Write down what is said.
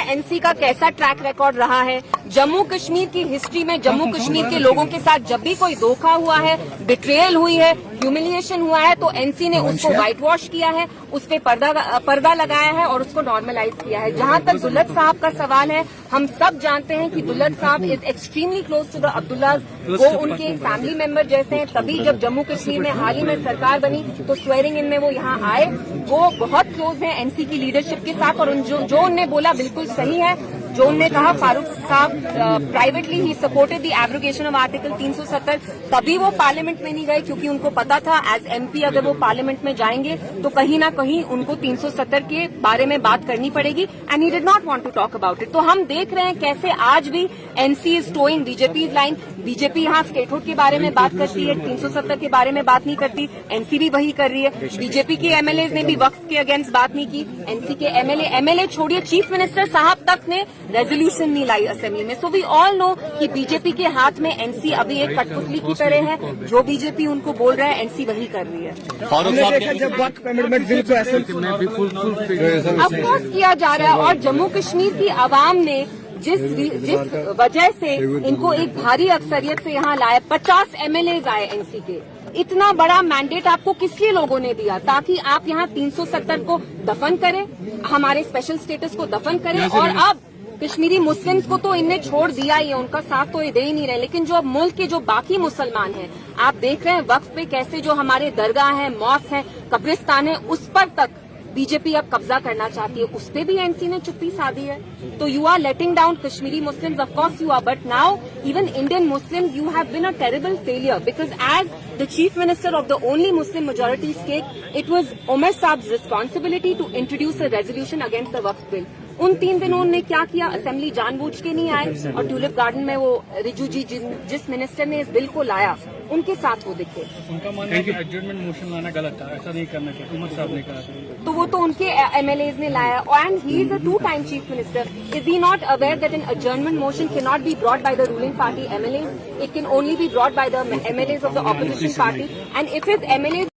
NC का कैसा track record रहा है। जम्मू कश्मीर की हिस्ट्री में जम्मू कश्मीर के लोगों के साथ जब भी कोई धोखा हुआ है, बिट्रेयल हुई है, ह्यूमिलिएशन हुआ है, तो एनसी ने उसको व्हाइट वॉश किया है, उस पे पर्दा लगाया है और उसको नॉर्मलाइज किया है। जहां तक दुल्लत साहब का सवाल है, हम सब जानते हैं कि दुल्लत साहब is extremely close to the Abdullahs. वो उनके फैमिली मेंबर जैसे हैं। तभी जब जम्मू कश्मीर में हाल ही में सरकार बनी तो स्वेरिंग इन में वो यहाँ आए। वो बहुत क्लोज हैं एनसी की लीडरशिप के साथ और जो उनने बोला बिल्कुल सही है। जो उन्होंने कहा फारूक साहब privately he supported the abrogation of article 370, तभी वो पार्लियामेंट में नहीं गए क्योंकि उनको पता था एज एमपी अगर वो पार्लियामेंट में जाएंगे तो कहीं ना कहीं उनको 370 के बारे में बात करनी पड़ेगी and he did not want to talk about it. तो हम देख रहे हैं कैसे आज भी NC is toeing BJP line. BJP यहाँ स्टेटहुड के बारे में बात करती है, 370 के बारे में बात नहीं करती। एनसी भी वही कर रही है। बीजेपी के एमएलए ने भी वक्फ के अगेंस्ट बात नहीं की। एनसी के एमएलए छोड़िए, चीफ मिनिस्टर साहब तक ने रेजोल्यूशन नहीं लाई असेंबली में। सो वी ऑल नो कि बीजेपी के हाथ में एनसी अभी एक कठपुतली की तरह है। जो बीजेपी उनको बोल रहा है एनसी वही कर रही है। अफकोर्स किया जा रहा है और जम्मू कश्मीर की आवाम ने जिस वजह से इनको एक भारी अक्सरियत से यहाँ लाया, 50 एमएलए आए एनसी के। इतना बड़ा मैंडेट आपको किस लिए लोगों ने दिया? ताकि आप यहाँ 370 को दफन करें, हमारे स्पेशल स्टेटस को दफन करें। और अब कश्मीरी मुस्लिम्स को तो इनने छोड़ दिया ही है, उनका साथ तो ये दे ही नहीं रहे। लेकिन जो अब मुल्क के जो बाकी मुसलमान हैं, आप देख रहे हैं वक्फ पे कैसे जो हमारे दरगाह हैं, मॉस्क हैं, कब्रिस्तान है, उस पर तक बीजेपी अब कब्जा करना चाहती है। उस पे भी एनसी ने चुप्पी साधी है। तो you are letting down Kashmiri Muslims, of course you are, but now even Indian Muslims you have been a terrible failure because as the chief minister of the only Muslim majority state it was Omar Sahab's responsibility to introduce a resolution against the Waqf bill. उन 3 दिनों ने क्या किया? Assembly जानबूझ के नहीं आए और ट्यूलिप गार्डन में वो रिजू जी जिस मिनिस्टर ने इस बिल को लाया उनके साथ वो दिखे। उनका मानना है कि एडजर्नमेंट मोशन लाना गलत था, ऐसा नहीं करना चाहिए, उमर साहब ने कहा। तो वो तो उनके एमएलए ने लाया and he is a 2-time chief minister. Is he not aware that an adjournment motion can not be brought by the ruling party MLA? It can only be brought by the MLA of the opposition party and if his MLA